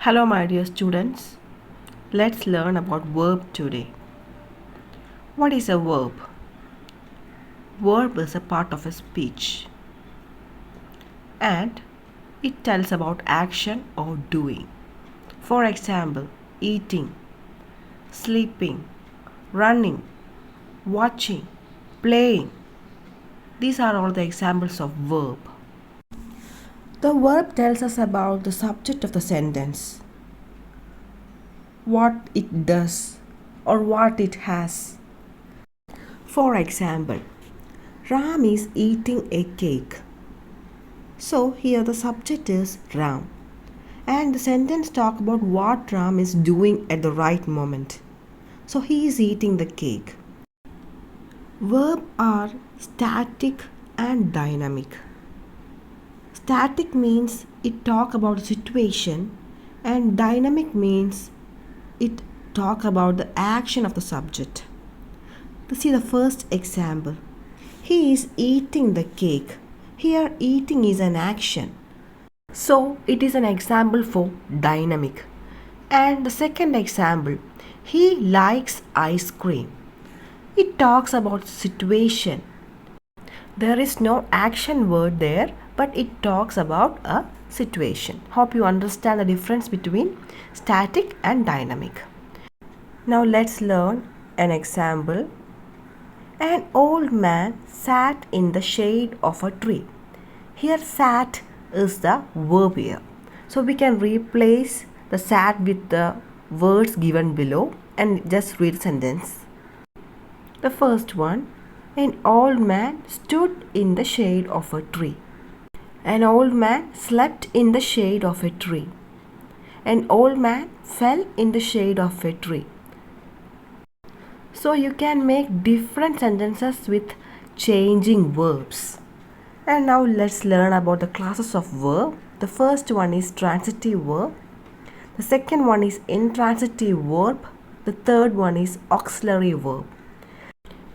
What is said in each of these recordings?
Hello, my dear students. Let's learn about verb today. What is a verb? Verb is a part of a speech and it tells about action or doing. For example, eating, sleeping, running, watching, playing. These are all the examples of verb. The verb tells us about the subject of the sentence, what it does or what it has. For example, Ram is eating a cake. So here the subject is Ram. And the sentence talk about what Ram is doing at the right moment. So he is eating the cake. Verbs are static and dynamic. Static means it talk about a situation and dynamic means it talk about the action of the subject. Let's see the first example. He is eating the cake. Here eating is an action. So it is an example for dynamic. And the second example, he likes ice cream. It talks about situation. There is no action word there, but it talks about a situation. Hope you understand the difference between static and dynamic. Now let's learn an example. An old man sat in the shade of a tree. Here sat is the verb here. So we can replace the sat with the words given below and just read the sentence. The first one, an old man stood in the shade of a tree. An old man slept in the shade of a tree. An old man fell in the shade of a tree. So you can make different sentences with changing verbs. And now let's learn about the classes of verb. The first one is transitive verb. The second one is intransitive verb. The third one is auxiliary verb.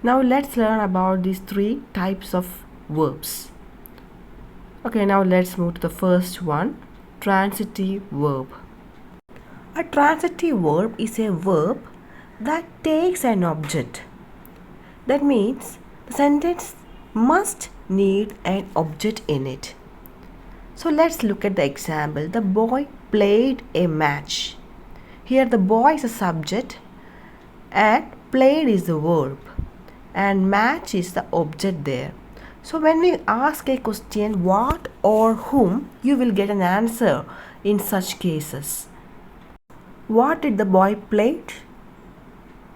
Now let's learn about these three types of verbs. Okay, now let's move to the first one, transitive verb. A transitive verb is a verb that takes an object. That means the sentence must need an object in it. So let's look at the example. The boy played a match. Here the boy is a subject and played is the verb and match is the object there. So when we ask a question what or whom, you will get an answer in such cases. What did the boy play?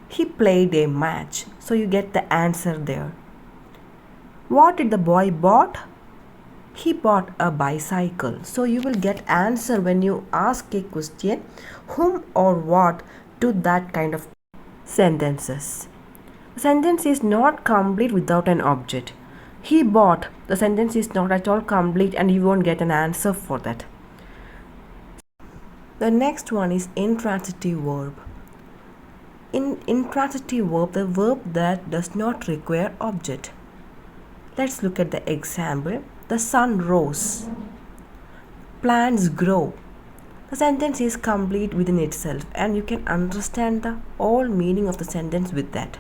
He played a match. So you get the answer there. What did the boy bought? He bought a bicycle. So you will get answer when you ask a question whom or what to that kind of sentences. The sentence is not complete without an object. He bought. The sentence is not at all complete and you won't get an answer for that. The next one is intransitive verb. In intransitive verb, the verb that does not require object. Let's look at the example. The sun rose. Plants grow. The sentence is complete within itself and you can understand the whole meaning of the sentence with that.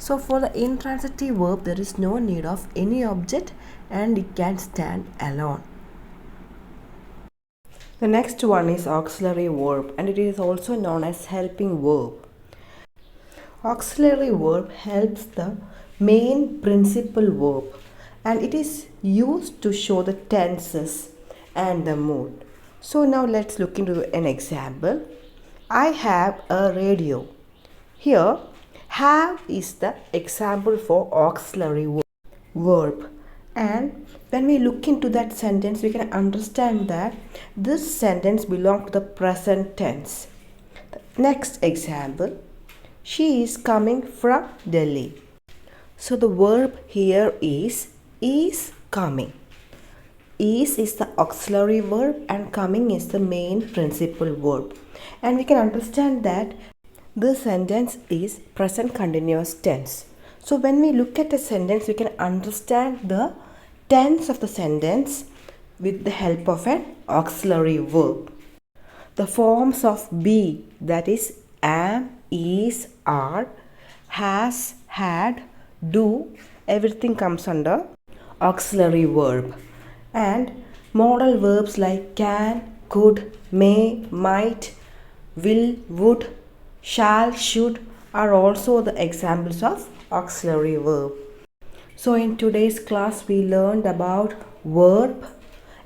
So for the intransitive verb, there is no need of any object and it can stand alone. The next one is auxiliary verb and it is also known as helping verb. Auxiliary verb helps the main principal verb and it is used to show the tenses and the mood. So now let's look into an example. I have a radio. Here, have is the example for auxiliary verb. And when we look into that sentence, we can understand that this sentence belongs to the present tense. The next example. She is coming from Delhi. So the verb here is coming. Is the auxiliary verb and coming is the main principal verb. And we can understand that this sentence is present continuous tense. So when we look at a sentence, we can understand the tense of the sentence with the help of an auxiliary verb. The forms of be, that is am, is, are, has, had, do, everything comes under auxiliary verb. And modal verbs like can, could, may, might, will, would, shall, should are also the examples of auxiliary verb. So in today's class we learned about verb,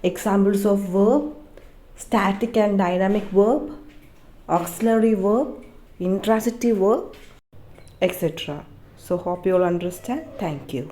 examples of verb, static and dynamic verb, auxiliary verb, intransitive verb, etc. So hope you all understand. Thank you.